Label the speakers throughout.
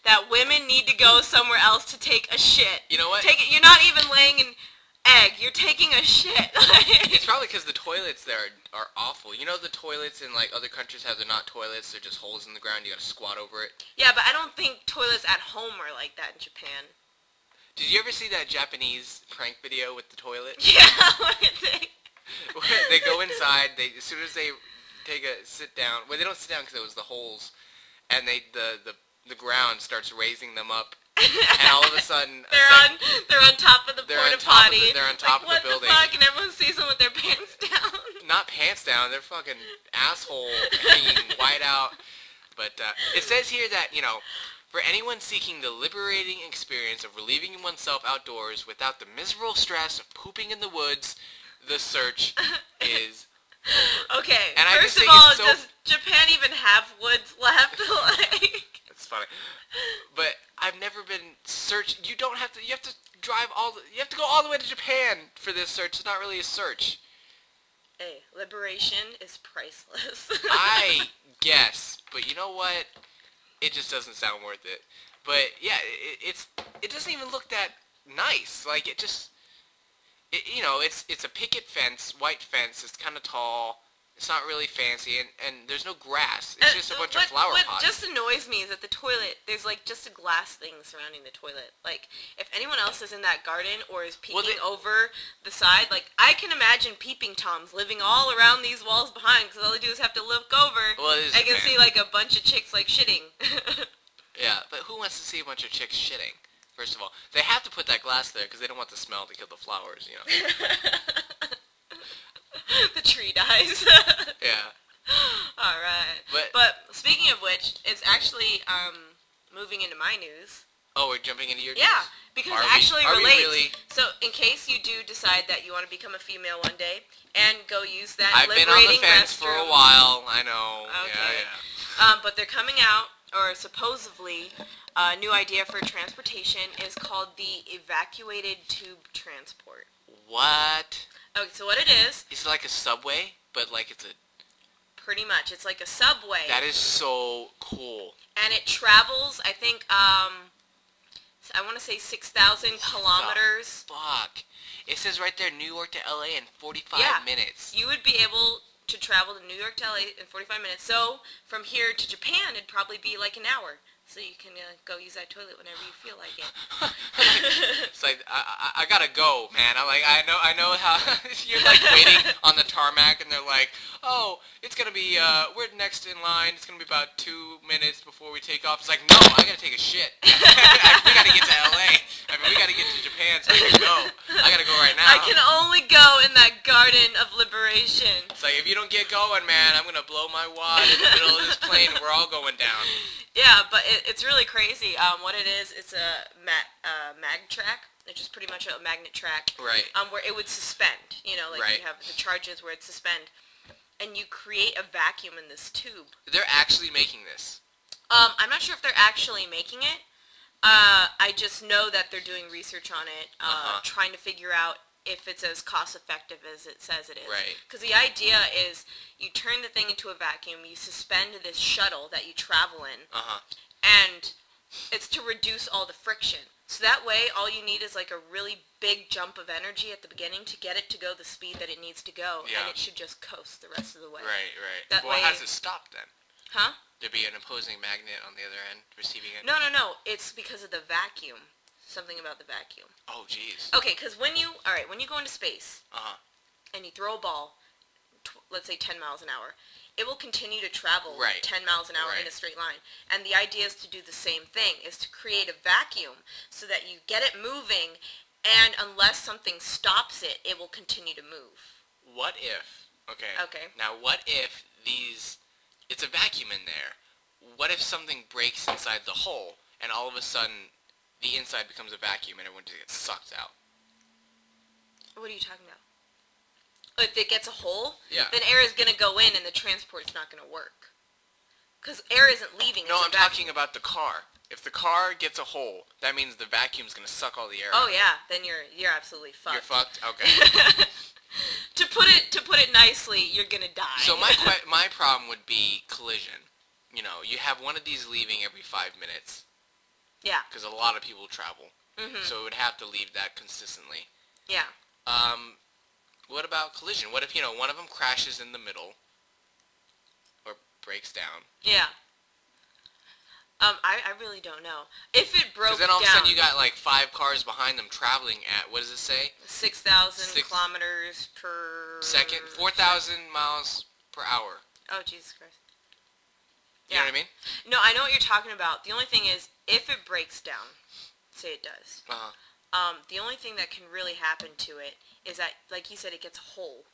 Speaker 1: that women need to go somewhere else to take a shit.
Speaker 2: You know what?
Speaker 1: You're not even laying an egg. You're taking a shit.
Speaker 2: It's probably because the toilets there are awful. You know the toilets in like other countries how they're not toilets, they're just holes in the ground. You gotta squat over it.
Speaker 1: Yeah, but I don't think toilets at home are like that in Japan.
Speaker 2: Did you ever see that Japanese prank video with the toilet?
Speaker 1: Yeah, what did they?
Speaker 2: They go inside. As soon as they sit down. Well, they don't sit down because it was the holes, and the ground starts raising them up, and all of a sudden
Speaker 1: they're on top of the porta potty.
Speaker 2: They're on top of the building.
Speaker 1: What the fuck? And everyone sees them with their pants down.
Speaker 2: Not pants down. They're fucking asshole hanging wide out. But it says here that for anyone seeking the liberating experience of relieving oneself outdoors without the miserable stress of pooping in the woods, the search is over.
Speaker 1: Okay,
Speaker 2: and
Speaker 1: first of all, does Japan even have woods left?
Speaker 2: It's funny. But I've never been searched. You have to drive you have to go all the way to Japan for this search. It's not really a search.
Speaker 1: Hey, liberation is priceless.
Speaker 2: I guess, but you know what? It just doesn't sound worth it. But yeah, it doesn't even look that nice. Like it's a picket fence, white fence. It's kind of tall. It's not really fancy, and there's no grass. It's just a bunch of flower pots.
Speaker 1: What just annoys me is that the toilet, there's like just a glass thing surrounding the toilet. Like, if anyone else is in that garden or is peeking over the side, like, I can imagine peeping toms living all around these walls behind, because all they do is have to look over, and can see like a bunch of chicks like shitting.
Speaker 2: Yeah, but who wants to see a bunch of chicks shitting? First of all, they have to put that glass there because they don't want the smell to kill the flowers,
Speaker 1: The tree dies.
Speaker 2: Yeah.
Speaker 1: Alright. But speaking of which, it's actually moving into my news.
Speaker 2: Oh, we're jumping into your news?
Speaker 1: Yeah, because it actually relates.
Speaker 2: Really?
Speaker 1: So, in case you do decide that you want to become a female one day and go use that
Speaker 2: I've been on the fence for a while. I know.
Speaker 1: Okay.
Speaker 2: Yeah.
Speaker 1: But they're coming out, or supposedly, a new idea for transportation is called the evacuated tube transport.
Speaker 2: What?
Speaker 1: Okay, so what it is...
Speaker 2: It's like a subway, but like it's a...
Speaker 1: Pretty much. It's like a subway.
Speaker 2: That is so cool.
Speaker 1: And it travels, I think, I want to say 6,000 kilometers.
Speaker 2: Fuck. It says right there, New York to LA in 45 minutes.
Speaker 1: You would be able to travel to New York to LA in 45 minutes. So, from here to Japan, it'd probably be like an hour. So you can go use that toilet whenever you feel like it.
Speaker 2: It's like I gotta go, man. I know how you're like waiting on the tarmac, and they're like, oh, it's gonna be we're next in line. It's gonna be about 2 minutes before we take off. It's like, no, I gotta take a shit. We gotta get to LA. I mean, we gotta get to Japan so we can go. I gotta go right now.
Speaker 1: I can only go in that garden of liberation.
Speaker 2: It's like, if you don't get going, man, I'm gonna blow my wad in the middle of this plane, and we're all going down.
Speaker 1: Yeah, but it's really crazy. What it is, it's a mag track. It's just pretty much a magnet track.
Speaker 2: Right.
Speaker 1: Where it would suspend. You have the charges where it suspend. And you create a vacuum in this tube.
Speaker 2: They're actually making this.
Speaker 1: I'm not sure if they're actually making it. I just know that they're doing research on it, trying to figure out if it's as cost-effective as it says it is.
Speaker 2: Right.
Speaker 1: Because the idea is you turn the thing into a vacuum, you suspend this shuttle that you travel in, and it's to reduce all the friction. So that way, all you need is like a really big jump of energy at the beginning to get it to go the speed that it needs to go, and it should just coast the rest of the way.
Speaker 2: Right, right.
Speaker 1: That
Speaker 2: well,
Speaker 1: way,
Speaker 2: how does it stop then?
Speaker 1: Huh?
Speaker 2: There'd be an opposing magnet on the other end, receiving it?
Speaker 1: No. It's because of the vacuum. Something about the vacuum.
Speaker 2: Oh, jeez.
Speaker 1: Okay, because when you go into space, and you throw a ball, let's say 10 miles an hour, it will continue to travel 10 miles an hour in a straight line. And the idea is to do the same thing, is to create a vacuum so that you get it moving, and unless something stops it, it will continue to move.
Speaker 2: What if, okay. Now, what if it's a vacuum in there. What if something breaks inside the hole, and all of a sudden, the inside becomes a vacuum and everyone just gets sucked out?
Speaker 1: What are you talking about? If it gets a hole,
Speaker 2: then
Speaker 1: air is going to go in and the transport's not going to work. Because air isn't leaving.
Speaker 2: No, I'm talking about the car. If the car gets a hole, that means the vacuum's going to suck all the air out.
Speaker 1: Oh yeah, then you're absolutely fucked.
Speaker 2: You're fucked? Okay.
Speaker 1: To put it nicely, you're going to die.
Speaker 2: So my problem would be collision. You have one of these leaving every 5 minutes.
Speaker 1: Yeah.
Speaker 2: Because a lot of people travel.
Speaker 1: Mm-hmm.
Speaker 2: So it would have to leave that consistently.
Speaker 1: Yeah.
Speaker 2: What about collision? What if, one of them crashes in the middle or breaks down?
Speaker 1: Yeah. I really don't know. If it broke down...
Speaker 2: Because then all of a sudden you got, like, 5 cars behind them traveling at, what does it say?
Speaker 1: 6,000 kilometers per...
Speaker 2: Second? 4,000 miles per hour.
Speaker 1: Oh, Jesus Christ.
Speaker 2: You know what I mean?
Speaker 1: No, I know what you're talking about. The only thing is, if it breaks down, say it does, the only thing that can really happen to it is that, like you said, it gets whole.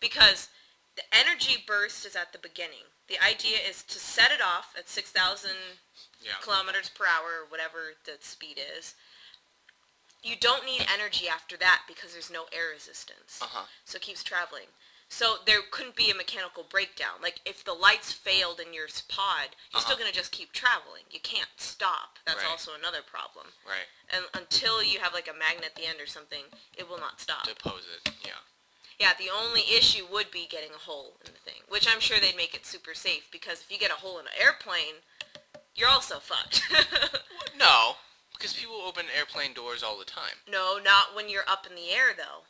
Speaker 1: Because the energy burst is at the beginning. The idea is to set it off at 6,000 kilometers per hour, or whatever the speed is. You don't need energy after that because there's no air resistance. So it keeps traveling. So there couldn't be a mechanical breakdown. Like, if the lights failed in your pod, you're still going to just keep traveling. You can't stop. That's also another problem.
Speaker 2: Right.
Speaker 1: And until you have, like, a magnet at the end or something, it will not stop.
Speaker 2: Depose it, yeah.
Speaker 1: Yeah, the only issue would be getting a hole in the thing, which I'm sure they'd make it super safe, because if you get a hole in an airplane, you're also fucked.
Speaker 2: No, because people open airplane doors all the time.
Speaker 1: No, not when you're up in the air, though.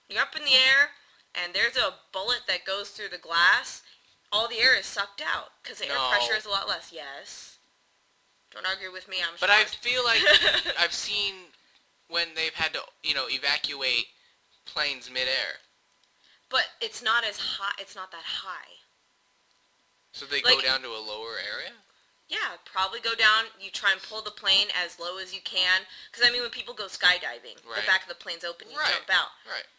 Speaker 1: You're up in the air, and there's a bullet that goes through the glass, all the air is sucked out, because the air pressure is a lot less. Yes. Don't argue with me, I'm
Speaker 2: But
Speaker 1: smart.
Speaker 2: I feel like I've seen when they've had to, evacuate planes midair.
Speaker 1: But it's not as high, it's not that high.
Speaker 2: So they go down to a lower area?
Speaker 1: Yeah, probably go down, you try and pull the plane as low as you can, because I mean when people go skydiving, the back of the plane's open, you jump out.
Speaker 2: Right.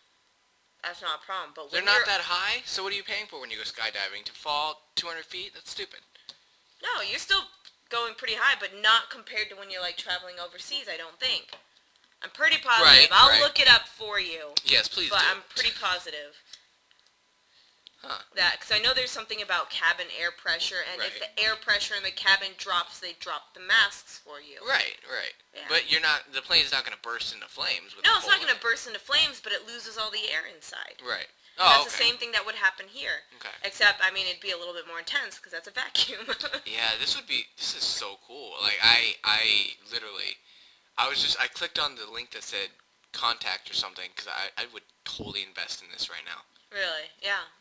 Speaker 1: That's not a problem, but
Speaker 2: they're not that high, so what are you paying for when you go skydiving? To fall 200 feet? That's stupid.
Speaker 1: No, you're still going pretty high, but not compared to when you're, like, traveling overseas, I don't think. I'm pretty positive. I'll look it up for you.
Speaker 2: Yes, please do.
Speaker 1: But I'm pretty positive. That, because I know there's something about cabin air pressure, and if the air pressure in the cabin drops, they drop the masks for you.
Speaker 2: Right.
Speaker 1: Yeah.
Speaker 2: But the plane's not going to burst into flames.
Speaker 1: No, it's not going to burst into flames, but it loses all the air inside.
Speaker 2: Right.
Speaker 1: That's the same thing that would happen here.
Speaker 2: Okay.
Speaker 1: Except, I mean, it'd be a little bit more intense, because that's a vacuum.
Speaker 2: Yeah, this is so cool. Like, I literally, I clicked on the link that said contact or something, because I would totally invest in this right now.
Speaker 1: Really? Yeah.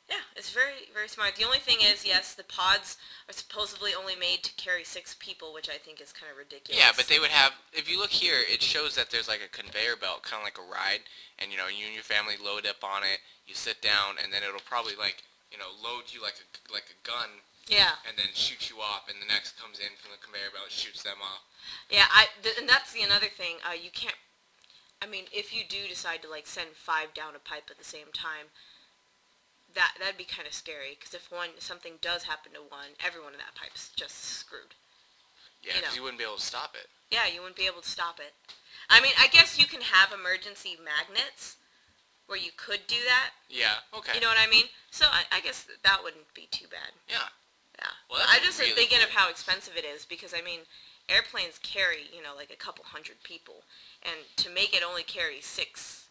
Speaker 1: Yeah, it's very, very smart. The only thing is, yes, the pods are supposedly only made to carry 6 people, which I think is kind of ridiculous.
Speaker 2: Yeah, but they would have, if you look here, it shows that there's like a conveyor belt, kind of like a ride, and you and your family load up on it, you sit down, and then it'll probably like, load you like a gun.
Speaker 1: Yeah.
Speaker 2: And then shoot you off, and the next comes in from the conveyor belt, shoots them off.
Speaker 1: Yeah, and that's the another thing, you can't, I mean, if you do decide to like send 5 down a pipe at the same time, that'd be kind of scary, because if something does happen to one, everyone in that pipe's just screwed.
Speaker 2: Yeah, because you wouldn't be able to stop it.
Speaker 1: Yeah, you wouldn't be able to stop it. I mean, I guess you can have emergency magnets where you could do that.
Speaker 2: Yeah, okay.
Speaker 1: You know what I mean? So I guess that wouldn't be too bad.
Speaker 2: Yeah.
Speaker 1: Yeah.
Speaker 2: Well,
Speaker 1: I'm just
Speaker 2: really
Speaker 1: thinking
Speaker 2: cool.
Speaker 1: of how expensive it is, because, I mean, airplanes carry, like a couple hundred people. And to make it only carry 6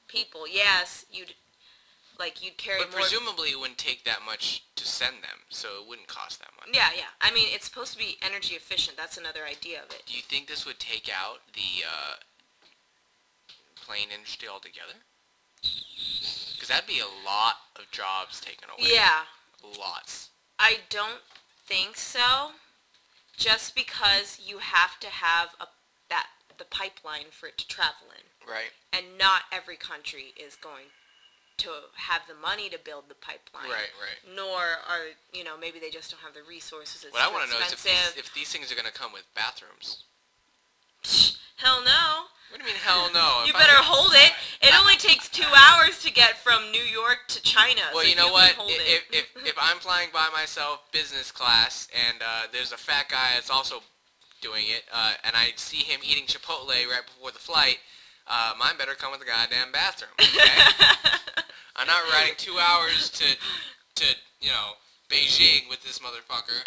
Speaker 1: people, yes, you'd carry more.
Speaker 2: But presumably it wouldn't take that much to send them, so it wouldn't cost that much.
Speaker 1: Yeah. I mean, it's supposed to be energy efficient. That's another idea of it.
Speaker 2: Do you think this would take out the plane industry altogether? Because that'd be a lot of jobs taken away.
Speaker 1: Yeah.
Speaker 2: Lots.
Speaker 1: I don't think so, just because you have to have the pipeline for it to travel in.
Speaker 2: Right.
Speaker 1: And not every country is going to have the money to build the pipeline.
Speaker 2: Right.
Speaker 1: Nor are, maybe they just don't have the resources. It's
Speaker 2: what I want to know is if these things are going to come with bathrooms.
Speaker 1: Hell no.
Speaker 2: What do you mean, hell no?
Speaker 1: You better hold it. It only takes 2 hours to get from New York to China.
Speaker 2: Well,
Speaker 1: so
Speaker 2: you know what?
Speaker 1: If
Speaker 2: I'm flying by myself business class, and there's a fat guy that's also doing it, and I see him eating Chipotle right before the flight, mine better come with a goddamn bathroom, okay? I'm not riding 2 hours to Beijing with this motherfucker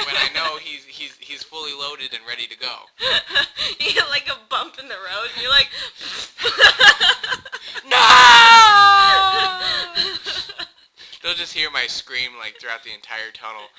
Speaker 2: when I know he's fully loaded and ready to go.
Speaker 1: You get like a bump in the road, and you're like,
Speaker 2: no! They'll just hear my scream like throughout the entire tunnel.